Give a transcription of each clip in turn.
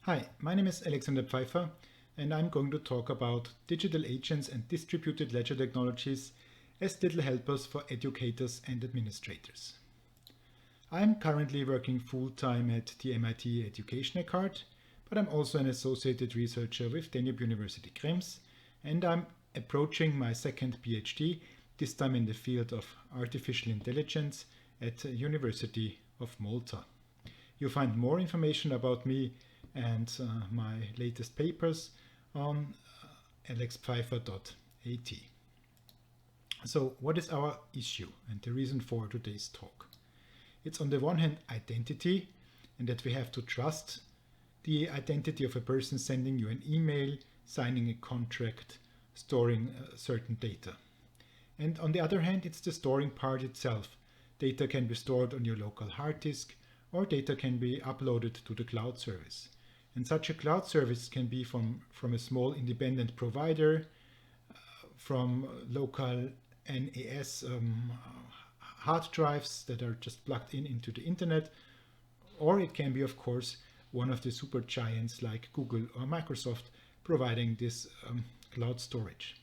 Hi, my name is Alexander Pfeiffer, and I'm going to talk about digital agents and distributed ledger technologies as little helpers for educators and administrators. I'm currently working full-time at the MIT Education Accord, but I'm also an associated researcher with Danube University Krems, and I'm approaching my second PhD, this time in the field of artificial intelligence at the University of Malta. You'll find more information about me and my latest papers on alexpfeiffer.at. So what is our issue and the reason for today's talk? It's on the one hand identity, and that we have to trust the identity of a person sending you an email, signing a contract, storing certain data. And on the other hand, it's the storing part itself. Data can be stored on your local hard disk, or data can be uploaded to the cloud service. And such a cloud service can be from a small independent provider, from local NAS hard drives that are just plugged into the internet, or it can be, of course, one of the super giants like Google or Microsoft providing this cloud storage.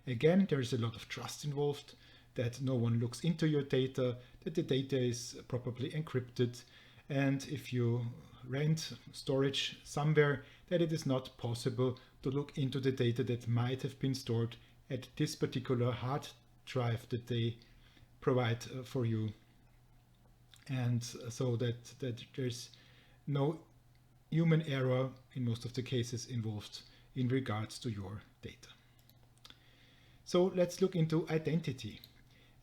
Again, there is a lot of trust involved, that no one looks into your data, that the data is properly encrypted, and if you rent storage somewhere, that it is not possible to look into the data that might have been stored at this particular hard drive that they provide for you, and so that there's no human error in most of the cases involved in regards to your data. So let's look into identity.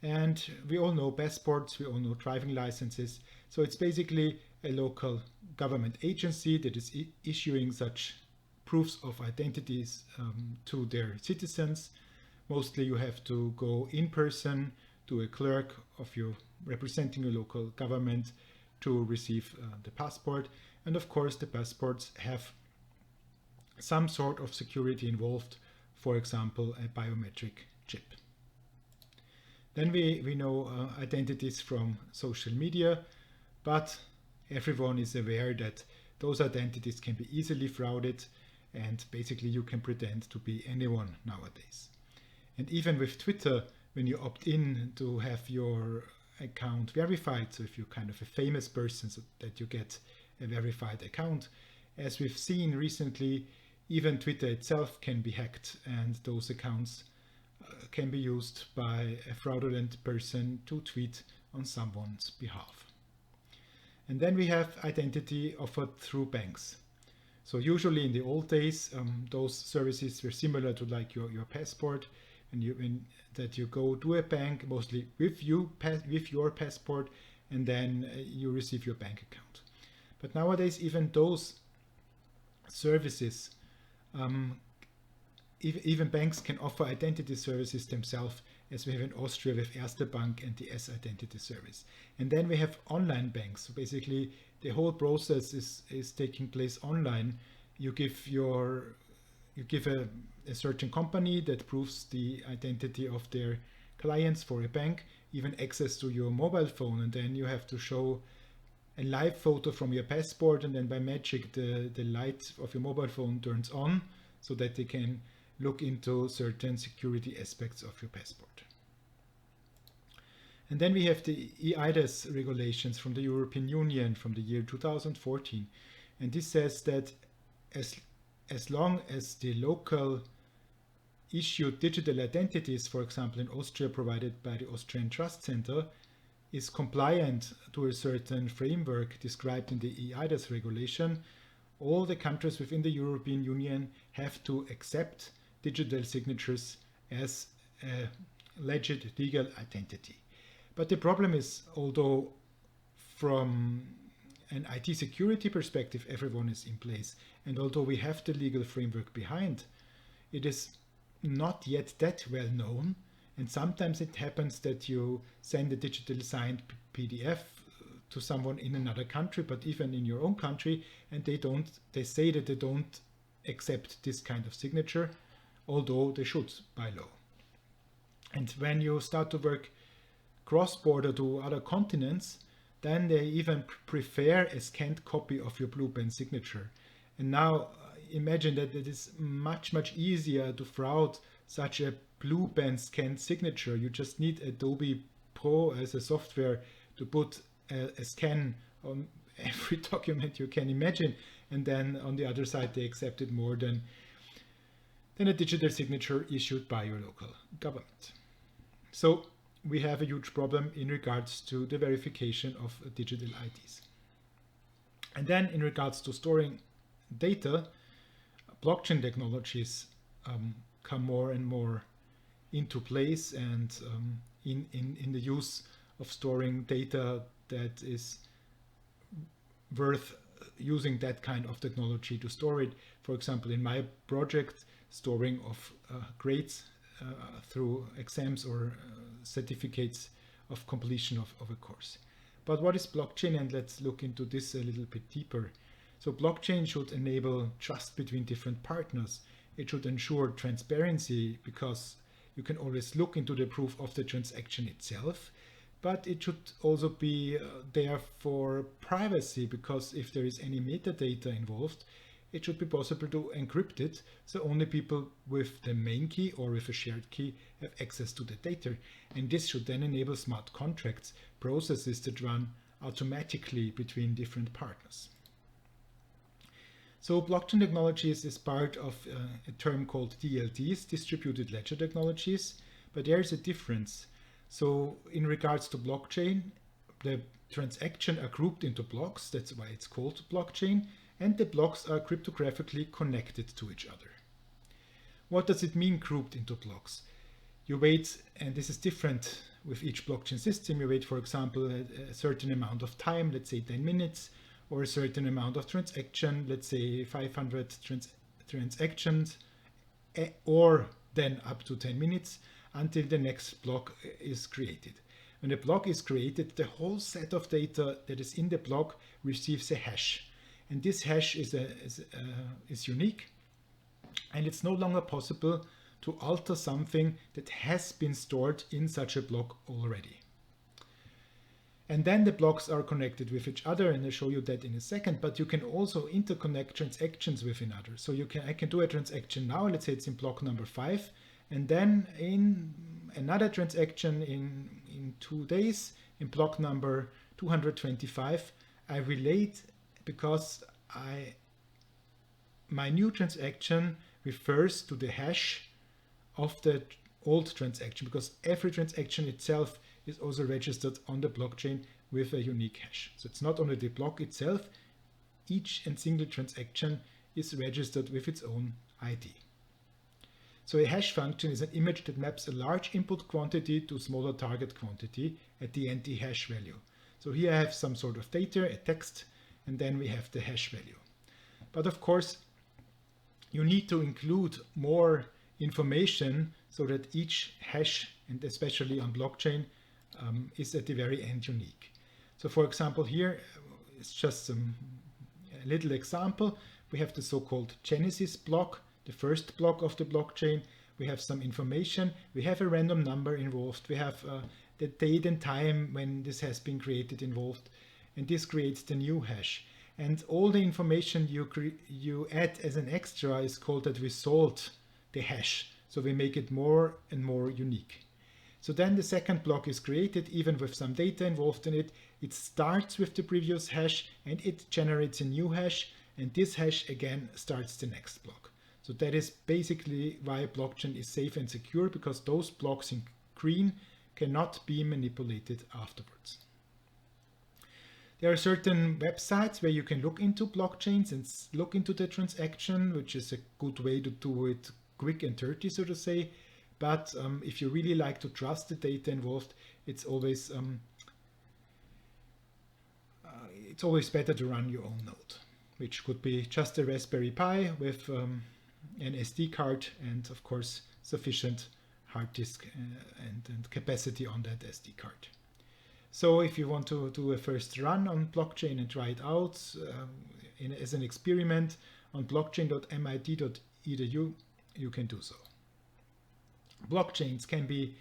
And we all know passports, we all know driving licenses. So it's basically a local government agency that is issuing such proofs of identities to their citizens. Mostly you have to go in person to a clerk of you representing a local government to receive the passport. And of course the passports have some sort of security involved, for example a biometric chip. Then we know identities from social media, but everyone is aware that those identities can be easily frauded, and basically you can pretend to be anyone nowadays. And even with Twitter, when you opt in to have your account verified, so if you're kind of a famous person, so that you get a verified account, as we've seen recently, even Twitter itself can be hacked, and those accounts can be used by a fraudulent person to tweet on someone's behalf. And then we have identity offered through banks. So usually in the old days, those services were similar to like your passport, and that you go to a bank mostly with your passport, and then you receive your bank account. But nowadays even those services, even banks can offer identity services themselves, as we have in Austria with Erste Bank and the S-Identity service. And then we have online banks. So basically the whole process is taking place online. You give a certain company that proves the identity of their clients for a bank, even access to your mobile phone, and then you have to show a live photo from your passport, and then by magic the light of your mobile phone turns on so that they can look into certain security aspects of your passport. And then we have the eIDAS regulations from the European Union from the year 2014. And this says that as long as the local issued digital identities, for example in Austria provided by the Austrian Trust Center, is compliant to a certain framework described in the eIDAS regulation, all the countries within the European Union have to accept digital signatures as a legit legal identity. But the problem is, although from an IT security perspective everyone is in place, and although we have the legal framework behind, it is not yet that well known, and sometimes it happens that you send a digital signed PDF to someone in another country, but even in your own country, and they say that they don't accept this kind of signature, although they should by law. And when you start to work cross-border to other continents, then they even prefer a scanned copy of your blue pen signature. And now imagine that it is much easier to fraud such a blue band scanned signature. You just need Adobe Pro as a software to put a scan on every document you can imagine, and then on the other side they accept it more than a digital signature issued by your local government. So we have a huge problem in regards to the verification of digital IDs. And then in regards to storing data, blockchain technologies come more and more into place, and in the use of storing data that is worth using that kind of technology to store it. For example, in my project, storing of grades through exams or certificates of completion of a course. But what is blockchain? And let's look into this a little bit deeper. So blockchain should enable trust between different partners. It should ensure transparency, because you can always look into the proof of the transaction itself. But it should also be there for privacy, because if there is any metadata involved, it should be possible to encrypt it, so only people with the main key or with a shared key have access to the data. And this should then enable smart contracts, processes that run automatically between different partners. So blockchain technologies is part of a term called DLTs, distributed ledger technologies, but there is a difference. So in regards to blockchain, the transactions are grouped into blocks, that's why it's called blockchain, and the blocks are cryptographically connected to each other. What does it mean, grouped into blocks? You wait, and this is different with each blockchain system, you wait, for example, a certain amount of time, let's say 10 minutes, or a certain amount of transaction, let's say 500 transactions, or then up to 10 minutes until the next block is created. When a block is created, the whole set of data that is in the block receives a hash. And this hash is unique, and it's no longer possible to alter something that has been stored in such a block already. And then the blocks are connected with each other, and I'll show you that in a second, but you can also interconnect transactions with another. So I can do a transaction now, let's say it's in block number 5, and then in another transaction in 2 days, in block number 225, I relate, because my new transaction refers to the hash of the old transaction, because every transaction itself is also registered on the blockchain with a unique hash. So it's not only the block itself, each and single transaction is registered with its own ID. So a hash function is an image that maps a large input quantity to smaller target quantity at the anti-hash value. So here I have some sort of data, a text, and then we have the hash value. But of course, you need to include more information so that each hash, and especially on blockchain, is at the very end unique. So for example, here it's just a little example. We have the so-called Genesis block, the first block of the blockchain. We have some information. We have a random number involved. We have the date and time when this has been created involved. And this creates the new hash. And all the information you add as an extra is called that we salt the hash. So we make it more and more unique. So then the second block is created, even with some data involved in it. It starts with the previous hash and it generates a new hash, and this hash again starts the next block. So that is basically why blockchain is safe and secure, because those blocks in green cannot be manipulated afterwards. There are certain websites where you can look into blockchains and look into the transaction, which is a good way to do it quick and dirty, so to say. But if you really like to trust the data involved, it's always better to run your own node, which could be just a Raspberry Pi with an SD card and, of course, sufficient hard disk and capacity on that SD card. So if you want to do a first run on blockchain and try it out as an experiment on blockchain.mit.edu, you can do so. Blockchains can be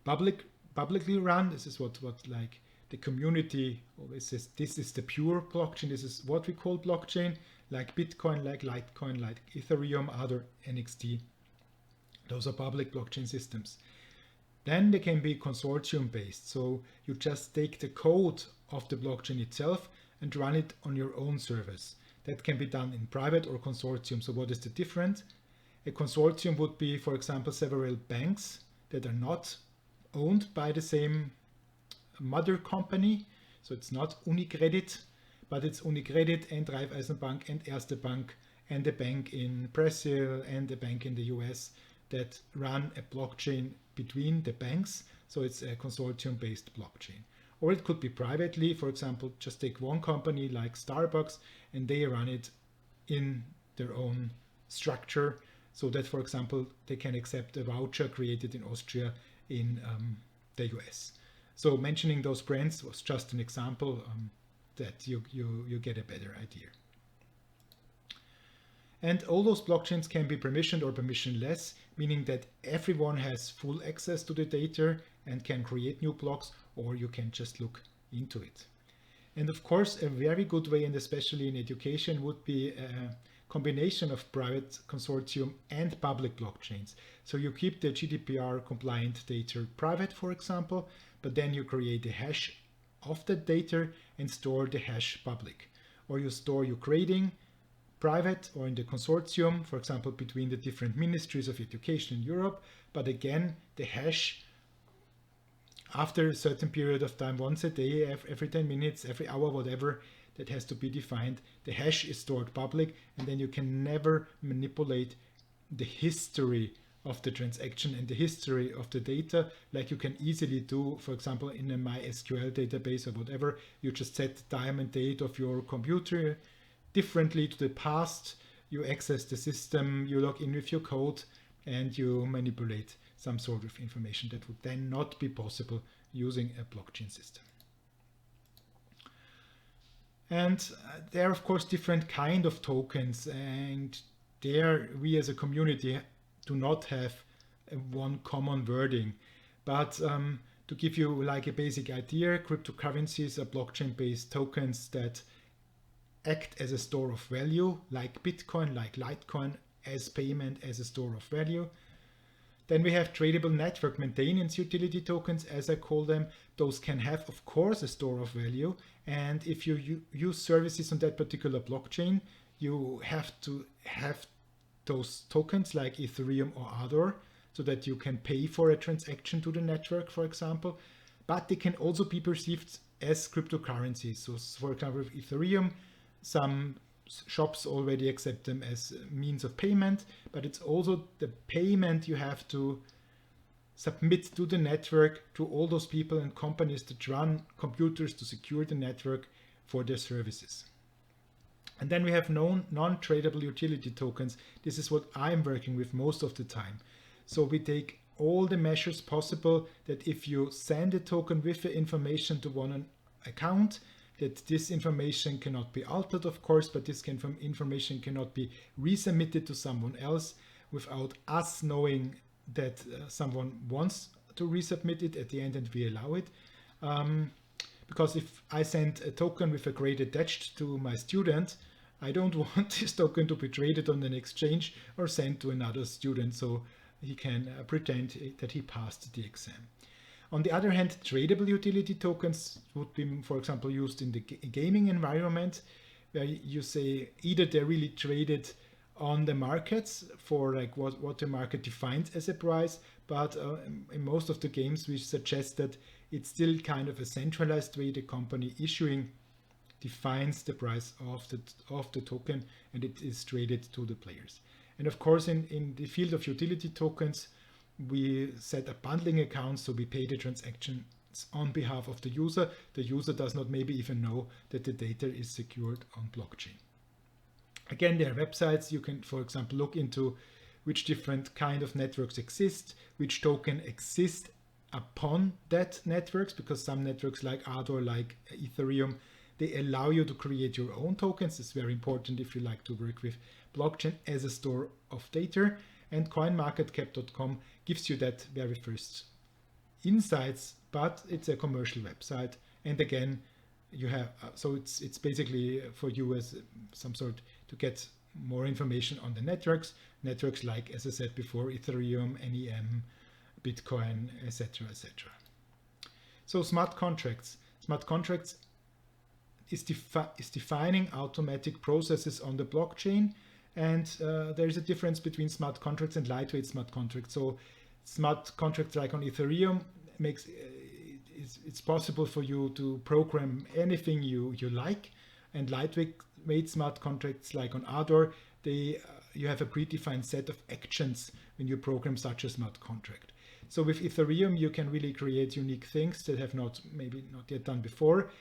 publicly run. This is what like the community always says. This is the pure blockchain. This is what we call blockchain. like Bitcoin, like Litecoin, like Ethereum, other NXT. Those are public blockchain systems. Then they can be consortium based. So you just take the code of the blockchain itself and run it on your own service. That can be done in private or consortium. So what is the difference? A consortium would be, for example, several banks that are not owned by the same mother company. So it's not UniCredit, but it's UniCredit and Raiffeisenbank and Erste Bank and a bank in Brazil and a bank in the US that run a blockchain between the banks. So it's a consortium-based blockchain. Or it could be privately. For example, just take one company like Starbucks and they run it in their own structure, so that, for example, they can accept a voucher created in Austria in the US. So mentioning those brands was just an example that you get a better idea. And all those blockchains can be permissioned or permissionless, meaning that everyone has full access to the data and can create new blocks, or you can just look into it. And of course, a very good way, and especially in education, would be a combination of private consortium and public blockchains. So you keep the GDPR compliant data private, for example, but then you create a hash of that data and store the hash public. Or you store your grading private or in the consortium, for example, between the different ministries of education in Europe. But again, the hash, after a certain period of time, once a day, every 10 minutes, every hour, whatever, that has to be defined. The hash is stored public, and then you can never manipulate the history of the transaction and the history of the data like you can easily do, for example, in a MySQL database or whatever. You just set the time and date of your computer differently to the past. You access the system, you log in with your code, and you manipulate some sort of information that would then not be possible using a blockchain system. And there are, of course, different kind of tokens, and there we as a community do not have one common wording. But to give you like a basic idea, cryptocurrencies are blockchain-based tokens that act as a store of value, like Bitcoin, like Litecoin, as payment, as a store of value. Then we have tradable network maintenance utility tokens, as I call them. Those can have, of course, a store of value. And if you use services on that particular blockchain, you have to have those tokens like Ethereum or other, so that you can pay for a transaction to the network, for example. But they can also be perceived as cryptocurrencies. So, for example, with Ethereum, some shops already accept them as means of payment, but it's also the payment you have to submit to the network, to all those people and companies that run computers to secure the network for their services. And then we have non-tradable utility tokens. This is what I'm working with most of the time. So we take all the measures possible that if you send a token with the information to one account, that this information cannot be altered, of course, but this information cannot be resubmitted to someone else without us knowing that someone wants to resubmit it at the end and we allow it. Because if I send a token with a grade attached to my student, I don't want this token to be traded on an exchange or sent to another student so he can pretend that he passed the exam. On the other hand, tradable utility tokens would be, for example, used in the gaming environment, where you say either they're really traded on the markets for like what the market defines as a price, but in most of the games we suggest that it's still kind of a centralized way the company issuing defines the price of the token, and it is traded to the players. And of course, in the field of utility tokens, we set up bundling accounts, so we pay the transactions on behalf of the user. The user does not maybe even know that the data is secured on blockchain. Again, there are websites you can, for example, look into which different kind of networks exist, which token exist upon that networks, because some networks like Ador, like Ethereum, they allow you to create your own tokens. It's very important if you like to work with blockchain as a store of data. And coinmarketcap.com gives you that very first insights, but it's a commercial website. And again, you have, so it's basically for you as some sort to get more information on the networks like, as I said before, Ethereum, NEM, Bitcoin, etc., etc. So smart contracts is defining automatic processes on the blockchain, and there is a difference between smart contracts and lightweight smart contracts. So smart contracts like on Ethereum it's possible for you to program anything you like, and lightweight smart contracts like on Ador, you have a predefined set of actions when you program such a smart contract. So with Ethereum, you can really create unique things that have maybe not yet done before.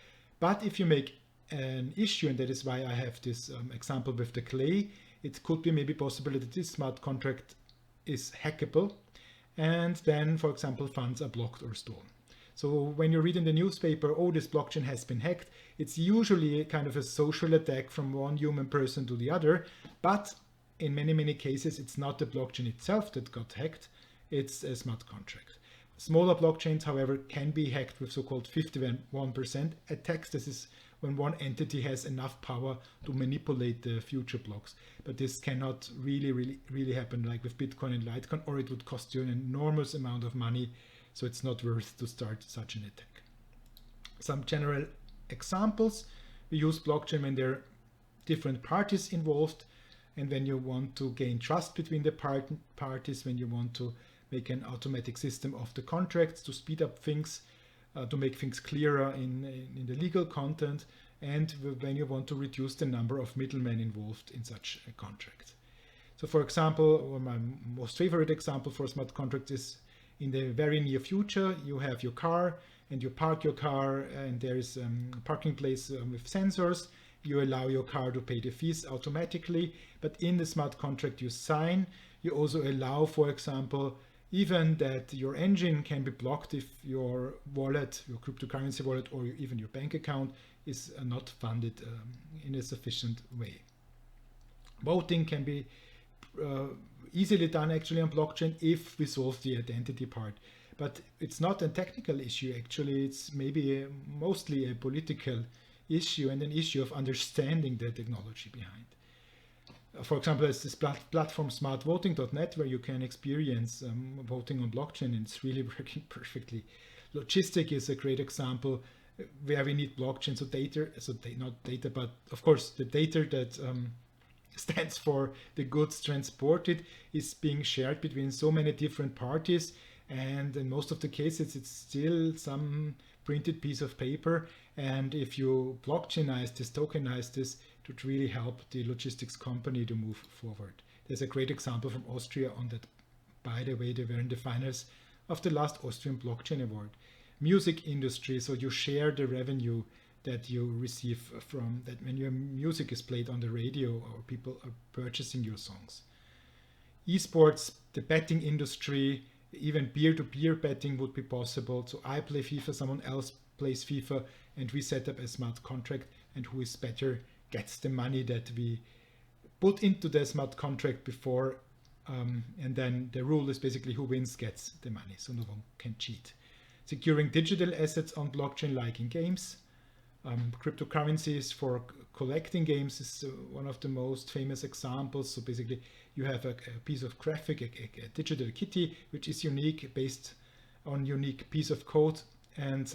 But if you make an issue, and that is why I have this example with the clay, it could be maybe possible that this smart contract is hackable, and then, for example, funds are blocked or stolen. So when you read in the newspaper, oh, this blockchain has been hacked, it's usually kind of a social attack from one human person to the other. But in many, many cases, it's not the blockchain itself that got hacked, it's a smart contract. Smaller blockchains, however, can be hacked with so-called 51% attacks. This is when one entity has enough power to manipulate the future blocks. But this cannot really happen like with Bitcoin and Litecoin, or it would cost you an enormous amount of money. So it's not worth to start such an attack. Some general examples: we use blockchain when there are different parties involved, and when you want to gain trust between the parties, when you want to make an automatic system of the contracts to speed up things, to make things clearer in the legal content, and when you want to reduce the number of middlemen involved in such a contract. So for example, or my most favorite example for smart contracts is in the very near future, you have your car and you park your car, and there is a parking place with sensors. You allow your car to pay the fees automatically, but in the smart contract you sign, you also allow, for example, even that your engine can be blocked if your wallet, your cryptocurrency wallet, or even your bank account is not funded in a sufficient way. Voting can be easily done actually on blockchain if we solve the identity part. But it's not a technical issue actually, it's maybe mostly a political issue and an issue of understanding the technology behind. For example, there's this platform smartvoting.net where you can experience voting on blockchain, and it's really working perfectly. Logistic is a great example where we need blockchain, not data, but of course the data that stands for the goods transported is being shared between so many different parties, and in most of the cases it's still some printed piece of paper, and if you blockchainize this, tokenize this, it would really help the logistics company to move forward. There's a great example from Austria on that. By the way, they were in the finals of the last Austrian Blockchain Award. Music industry, so you share the revenue that you receive from that when your music is played on the radio or people are purchasing your songs. Esports, the betting industry, even peer-to-peer betting would be possible. So I play FIFA, someone else plays FIFA, and we set up a smart contract, and who is better gets the money that we put into the smart contract before, and then the rule is basically who wins gets the money, so no one can cheat. Securing digital assets on blockchain like in games. Cryptocurrencies for collecting games is one of the most famous examples. So basically you have a piece of graphic, a digital kitty, which is unique, based on unique piece of code, and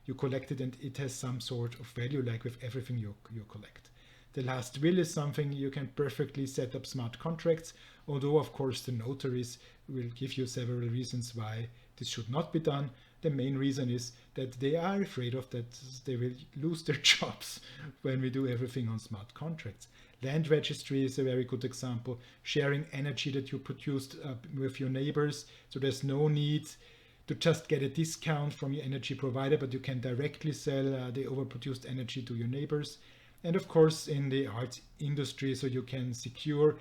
you collect it and it has some sort of value, like with everything you collect. The last will is something you can perfectly set up smart contracts, although of course the notaries will give you several reasons why this should not be done. The main reason is that they are afraid of that they will lose their jobs when we do everything on smart contracts. Land registry is a very good example. Sharing energy that you produced with your neighbors. So there's no need to just get a discount from your energy provider, but you can directly sell the overproduced energy to your neighbors. And of course, in the art industry, so you can secure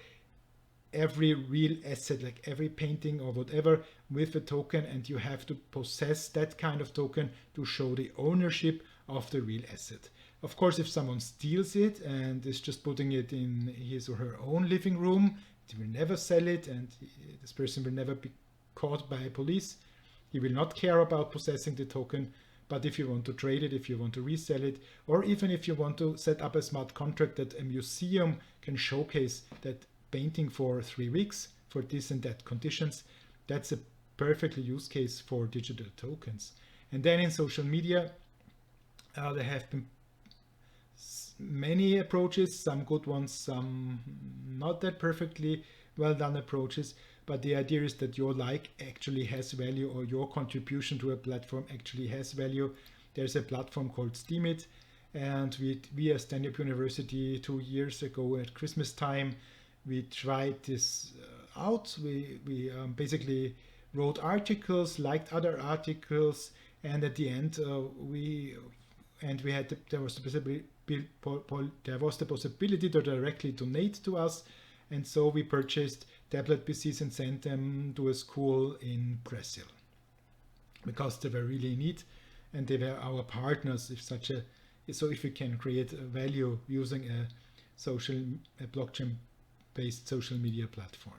every real asset, like every painting or whatever, with a token, and you have to possess that kind of token to show the ownership of the real asset. Of course, if someone steals it and is just putting it in his or her own living room, he will never sell it, and this person will never be caught by police. He will not care about possessing the token. But if you want to trade it, if you want to resell it, or even if you want to set up a smart contract that a museum can showcase that painting for 3 weeks for this and that conditions, that's a perfectly use case for digital tokens. And then in social media, there have been many approaches, some good ones, some not that perfectly well done approaches. But the idea is that your like actually has value, or your contribution to a platform actually has value. There's a platform called Steemit, and we as Stand Up University 2 years ago at Christmas time, we tried this out. We basically wrote articles, liked other articles, and at the end there was the possibility to directly donate to us, and so we purchased tablet PCs and sent them to a school in Brazil because they were really in need and they were our partners. If we can create value using a blockchain-based social media platform.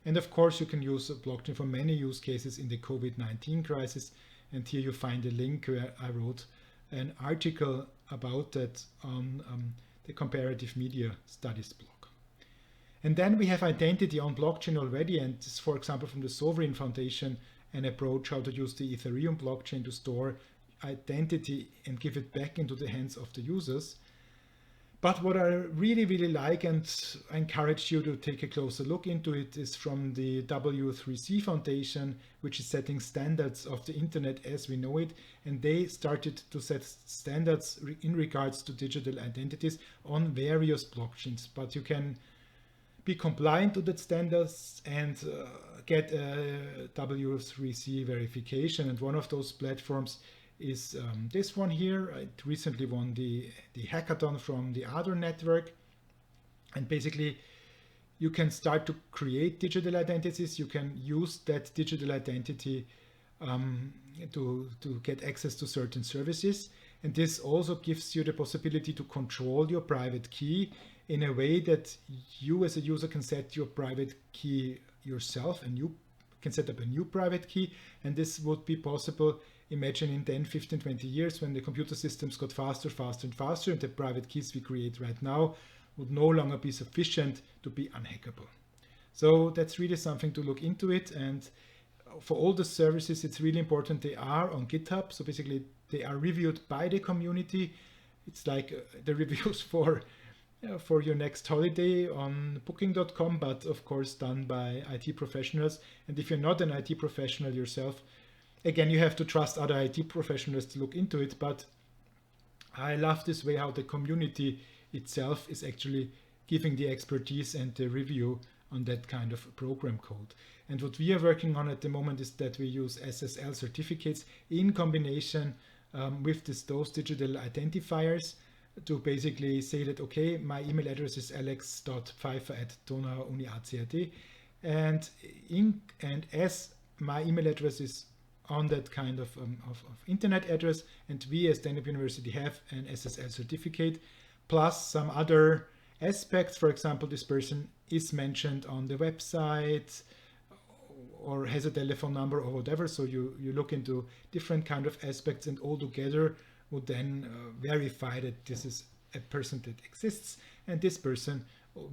And of course, you can use a blockchain for many use cases in the COVID-19 crisis. And here you find a link where I wrote an article about that on the Comparative Media Studies blog. And then we have identity on blockchain already, and this, for example, from the Sovereign Foundation, an approach how to use the Ethereum blockchain to store identity and give it back into the hands of the users. But what I really, really like, and I encourage you to take a closer look into it, is from the W3C Foundation, which is setting standards of the internet as we know it. And they started to set standards in regards to digital identities on various blockchains. But you can be compliant to that standards and get a W3C verification. And one of those platforms is this one here. It recently won the hackathon from the Other network. And basically, you can start to create digital identities. You can use that digital identity to get access to certain services. And this also gives you the possibility to control your private key in a way that you as a user can set your private key yourself, and you can set up a new private key. And this would be possible, imagine, in 10, 15, 20 years when the computer systems got faster, faster and faster, and the private keys we create right now would no longer be sufficient to be unhackable. So that's really something to look into it. And for all the services, it's really important they are on GitHub. So basically they are reviewed by the community. It's like the reviews for your next holiday on booking.com, but of course done by IT professionals. And if you're not an IT professional yourself, again, you have to trust other IT professionals to look into it. But I love this way how the community itself is actually giving the expertise and the review on that kind of program code. And what we are working on at the moment is that we use SSL certificates in combination with those digital identifiers to basically say that, okay, my email address is alex.pfeiffer@donau-uni-ACAD, and as my email address is on that kind of internet address, and we as Stand Up University have an SSL certificate, plus some other aspects. For example, this person is mentioned on the website or has a telephone number or whatever. So you look into different kind of aspects, and all together would then verify that this is a person that exists, and this person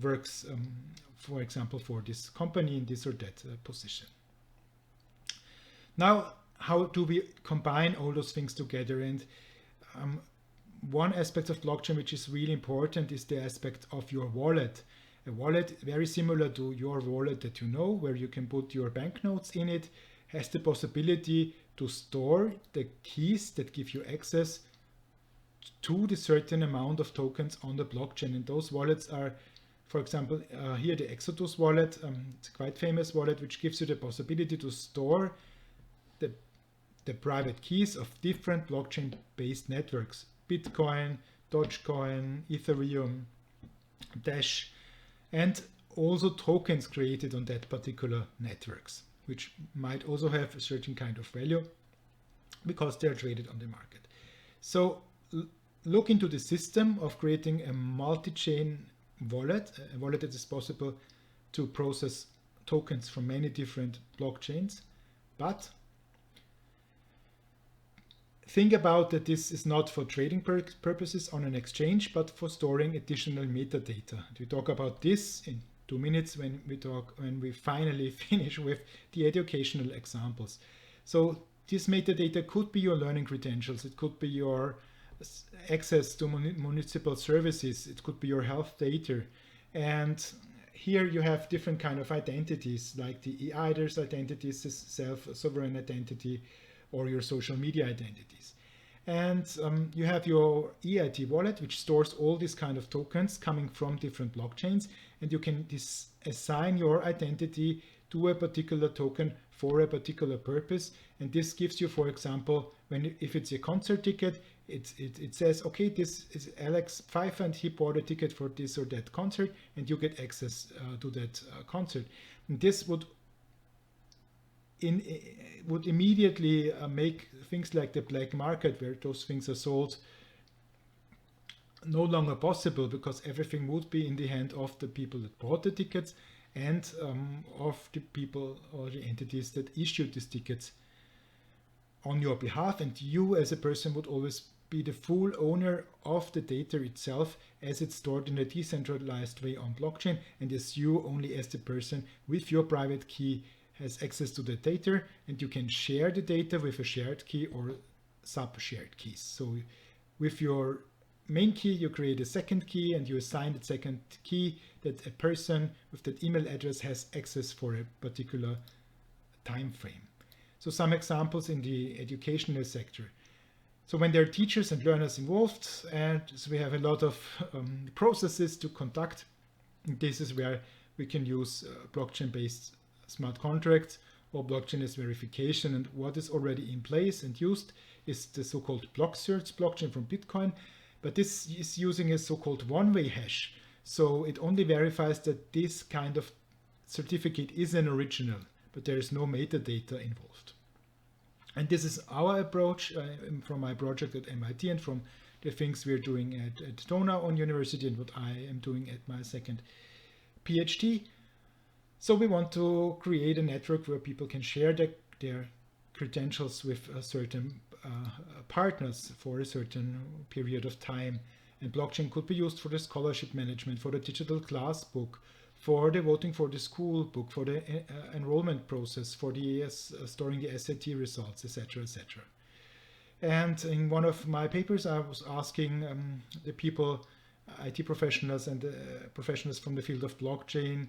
works, for example, for this company in this or that position. Now, how do we combine all those things together? And one aspect of blockchain which is really important is the aspect of your wallet. A wallet, very similar to your wallet that you know, where you can put your banknotes in it, has the possibility to store the keys that give you access to the certain amount of tokens on the blockchain. And those wallets are, for example, here the Exodus wallet. It's a quite famous wallet which gives you the possibility to store the private keys of different blockchain-based networks: Bitcoin, Dogecoin, Ethereum, Dash, and also tokens created on that particular networks, which might also have a certain kind of value because they're traded on the market. So look into the system of creating a multi-chain wallet, a wallet that is possible to process tokens from many different blockchains. But think about that this is not for trading purposes on an exchange, but for storing additional metadata. We talk about this in 2 minutes when we finally finish with the educational examples. So this metadata could be your learning credentials, it could be your access to municipal services, it could be your health data. And here you have different kind of identities, like the eIDER's identities, the self-sovereign identity, or your social media identities. And you have your EIT wallet, which stores all these kind of tokens coming from different blockchains, and you can assign your identity to a particular token for a particular purpose. And this gives you, for example, if it's a concert ticket, it says, okay, this is Alex Pfeiffer and he bought a ticket for this or that concert, and you get access to that concert. And this would immediately make things like the black market, where those things are sold, no longer possible, because everything would be in the hand of the people that bought the tickets and of the people or the entities that issued these tickets on your behalf. And you as a person would always be the full owner of the data itself, as it's stored in a decentralized way on blockchain, and as you only as the person with your private key has access to the data, and you can share the data with a shared key or sub-shared keys. So with your main key, you create a second key, and you assign the second key that a person with that email address has access for a particular time frame. So some examples in the educational sector. So when there are teachers and learners involved, and so we have a lot of processes to conduct, this is where we can use blockchain-based smart contracts or blockchain as verification. And what is already in place and used is the so-called block search blockchain from Bitcoin, but this is using a so-called one-way hash. So it only verifies that this kind of certificate is an original, but there is no metadata involved. And this is our approach from my project at MIT and from the things we're doing at Donau University and what I am doing at my second PhD. So we want to create a network where people can share their credentials with certain partners for a certain period of time. And blockchain could be used for the scholarship management, for the digital class book, for the voting for the school book, for the enrollment process, for the storing the SAT results, etc., etc. And in one of my papers, I was asking the people, IT professionals and professionals from the field of blockchain,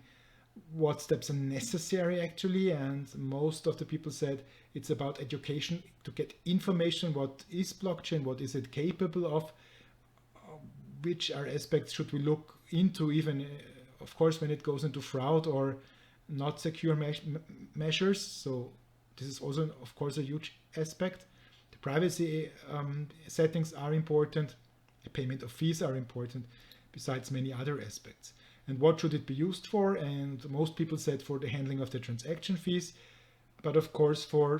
what steps are necessary actually, and most of the people said it's about education, to get information, what is blockchain, what is it capable of, which are aspects should we look into, even of course when it goes into fraud or not secure measures. So this is also of course a huge aspect. The privacy settings are important, the payment of fees are important, besides many other aspects. And what should it be used for? And most people said for the handling of the transaction fees, but of course for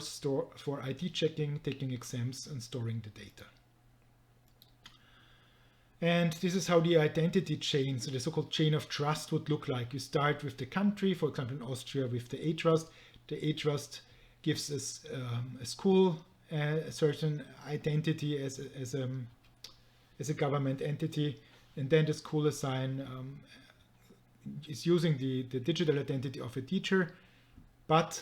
ID checking, taking exams, and storing the data. And this is how the identity chain, so the so-called chain of trust, would look like. You start with the country, for example in Austria with the A-Trust. The A-Trust gives us a school a certain identity as a government entity, and then the school is using the digital identity of a teacher, but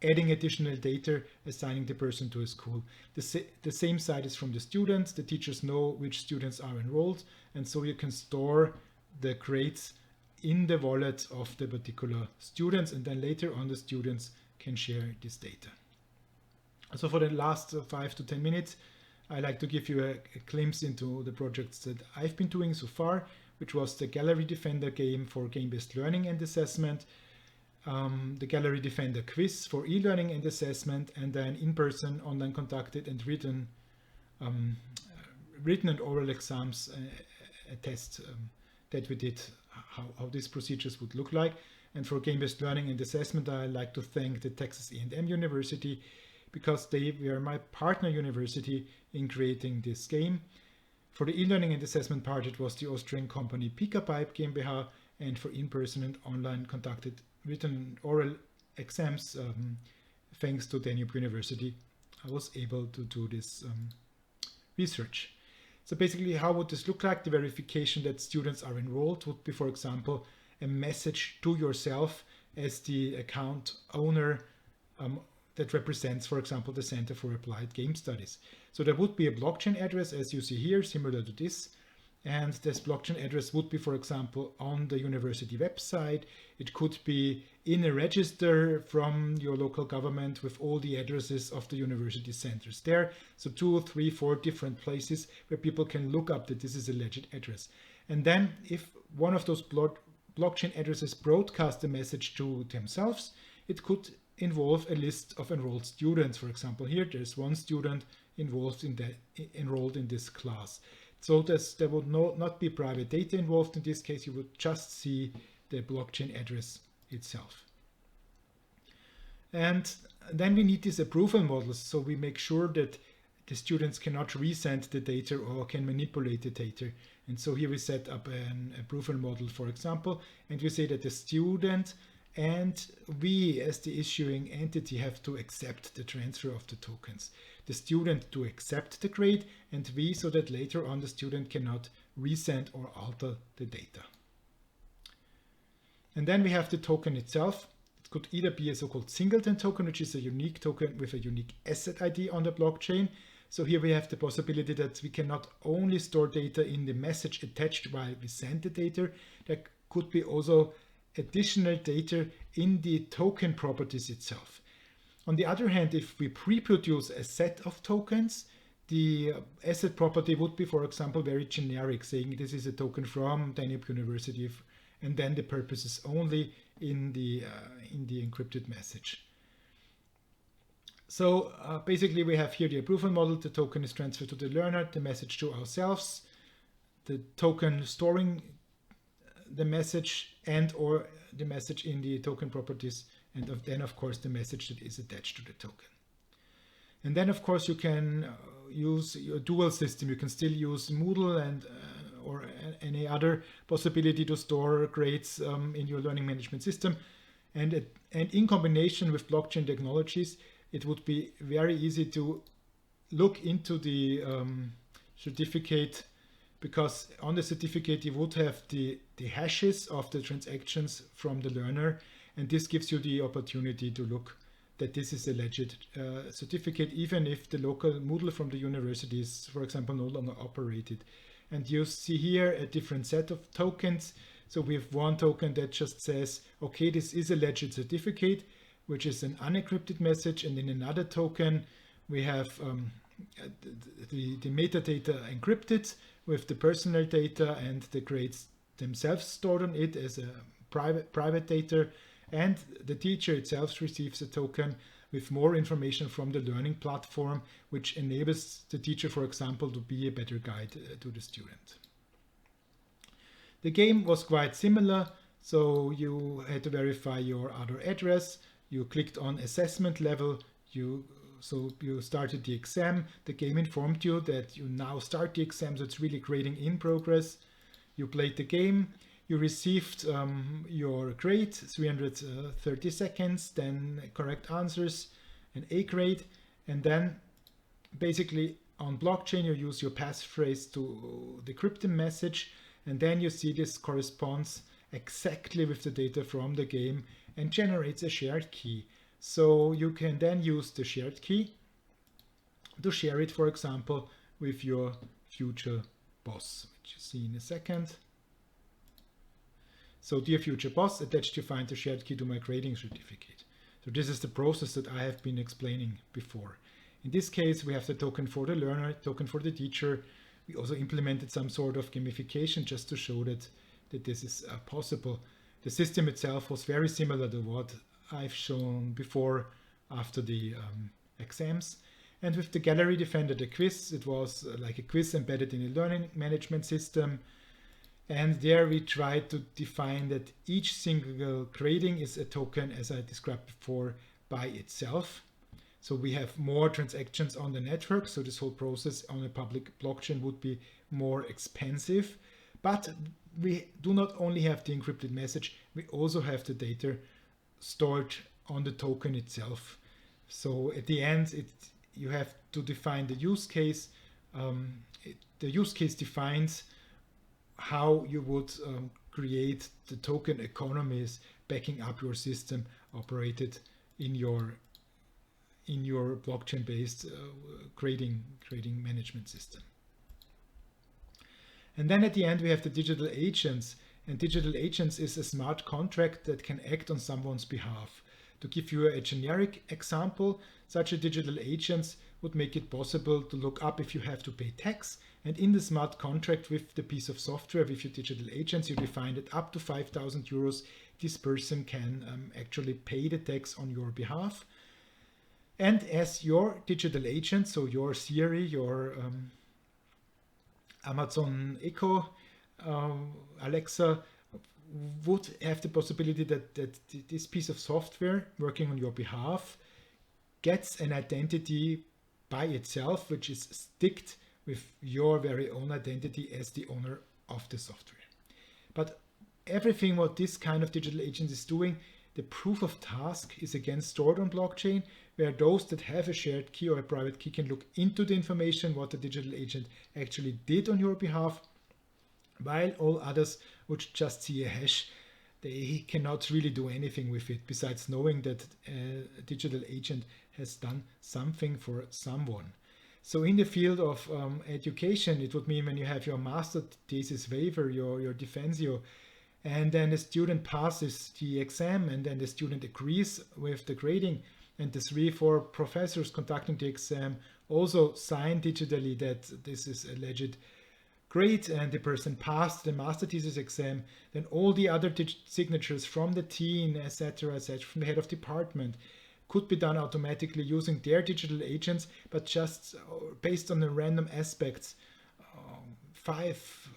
adding additional data, assigning the person to a school. The same side is from the students. The teachers know which students are enrolled, and so you can store the grades in the wallet of the particular students, and then later on the students can share this data. So for the last 5 to 10 minutes, I like to give you a glimpse into the projects that I've been doing so far, which was the Gallery Defender game for game-based learning and assessment, the Gallery Defender quiz for e-learning and assessment, and then in-person, online conducted and written and oral exams, a test that we did, how these procedures would look like. And for game-based learning and assessment, I like to thank the Texas A&M University, because they were my partner university in creating this game. For the e-learning and assessment part, it was the Austrian company Picapipe GmbH, and for in-person and online conducted written oral exams, thanks to Danube University I was able to do this research. So basically, how would this look like? The verification that students are enrolled would be, for example, a message to yourself as the account owner that represents, for example, the Center for Applied Game Studies. So there would be a blockchain address, as you see here, similar to this. And this blockchain address would be, for example, on the university website. It could be in a register from your local government with all the addresses of the university centers there. So 2, 3, 4 different places where people can look up that this is a legit address. And then if one of those blockchain addresses broadcast a message to themselves, it could involve a list of enrolled students. For example, here there's one student enrolled in this class. So there would not be private data involved. In this case, you would just see the blockchain address itself. And then we need these approval models, so we make sure that the students cannot resend the data or can manipulate the data. And so here we set up an approval model, for example, and we say that the student and we as the issuing entity have to accept the transfer of the tokens. The student to accept the grade, and we so that later on the student cannot resend or alter the data. And then we have the token itself. It could either be a so-called singleton token, which is a unique token with a unique asset ID on the blockchain. So here we have the possibility that we can not only store data in the message attached while we send the data, there could be also additional data in the token properties itself. On the other hand, if we pre-produce a set of tokens, the asset property would be, for example, very generic, saying this is a token from Danube University, and then the purpose is only in the encrypted message. So basically we have here the approval model. The token is transferred to the learner, the message to ourselves, the token storing the message and or the message in the token properties, and then of course the message that is attached to the token. And then of course you can use your dual system. You can still use Moodle and or any other possibility to store grades in your learning management system. And in combination with blockchain technologies, it would be very easy to look into the certificate, because on the certificate you would have the hashes of the transactions from the learner, and this gives you the opportunity to look that this is a legit certificate, even if the local Moodle from the university is, for example, no longer operated. And you see here a different set of tokens. So we have one token that just says, okay, this is a legit certificate, which is an unencrypted message. And in another token, we have the metadata encrypted with the personal data and the grades themselves stored on it as a private data. And the teacher itself receives a token with more information from the learning platform, which enables the teacher, for example, to be a better guide to the student. The game was quite similar. So you had to verify your other address. You clicked on assessment level. So you started the exam. The game informed you that you now start the exam. So it's really grading in progress. You played the game. You received your grade, 330 seconds, then correct answers, an A grade. And then basically on blockchain, you use your passphrase to decrypt the message. And then you see this corresponds exactly with the data from the game and generates a shared key. So you can then use the shared key to share it, for example, with your future boss, which you see in a second. So dear future boss, attached you find the shared key to my grading certificate. So this is the process that I have been explaining before. In this case, we have the token for the learner, token for the teacher. We also implemented some sort of gamification just to show that this is possible. The system itself was very similar to what I've shown before after the exams. And with the gallery defender, the quiz, it was like a quiz embedded in a learning management system. And there we tried to define that each single grading is a token, as I described before, by itself. So we have more transactions on the network. So this whole process on a public blockchain would be more expensive. But we do not only have the encrypted message, we also have the data stored on the token itself. So at the end, you have to define the use case. The use case defines how you would create the token economies backing up your system operated in your blockchain-based grading management system. And then at the end we have the digital agents. And digital agents is a smart contract that can act on someone's behalf. To give you a generic example, such a digital agent would make it possible to look up if you have to pay tax. And in the smart contract with the piece of software, with your digital agents, you define that up to 5,000 euros, this person can actually pay the tax on your behalf. And as your digital agent, so your Siri, your Amazon Echo, Alexa, would have the possibility that this piece of software working on your behalf gets an identity by itself, which is sticked with your very own identity as the owner of the software. But everything what this kind of digital agent is doing, the proof of task is again stored on blockchain, where those that have a shared key or a private key can look into the information what the digital agent actually did on your behalf, while all others would just see a hash. They cannot really do anything with it besides knowing that a digital agent has done something for someone. So in the field of education, it would mean when you have your master thesis waiver, your defensio, and then the student passes the exam, and then the student agrees with the grading, and the 3-4 professors conducting the exam also sign digitally that this is a legit grade and the person passed the master thesis exam, then all the other signatures from the dean, etc., from the head of department, could be done automatically using their digital agents, but just based on the random aspects. 5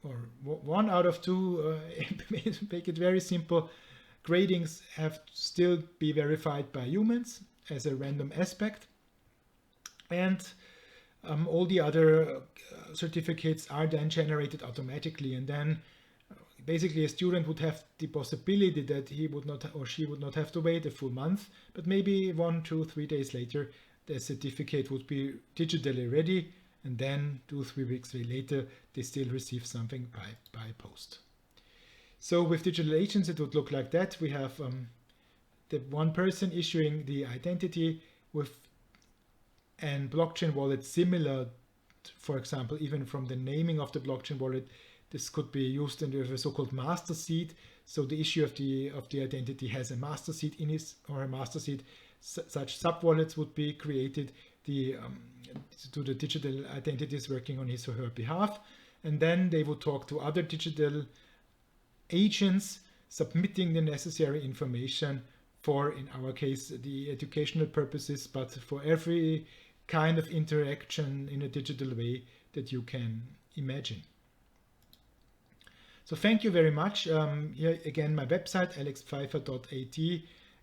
or 1 out of 2, make it very simple. Gradings have to still be verified by humans as a random aspect, and all the other certificates are then generated automatically, and then basically a student would have the possibility that he would not or she would not have to wait a full month, but maybe 1, 2, 3 days later the certificate would be digitally ready, and then 2, 3 weeks later they still receive something by post. So with digital agents it would look like that. We have the one person issuing the identity with and blockchain wallet similar, for example, even from the naming of the blockchain wallet, this could be used in the so-called master seed. So the issue of the identity has a master seed in his or a master seed. Such sub-wallets would be created to the digital identities working on his or her behalf, and then they would talk to other digital agents submitting the necessary information for, in our case, the educational purposes, but for every kind of interaction in a digital way that you can imagine. So thank you very much. Here again my website alexpfeiffer.at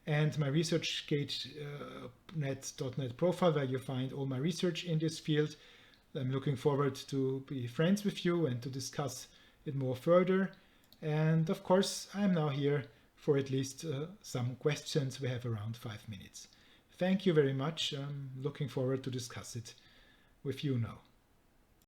and my ResearchGate.net profile, where you find all my research in this field. I'm looking forward to be friends with you and to discuss it more further. And of course I'm now here for at least some questions. We have around 5 minutes. Thank you very much. I'm looking forward to discuss it with you now.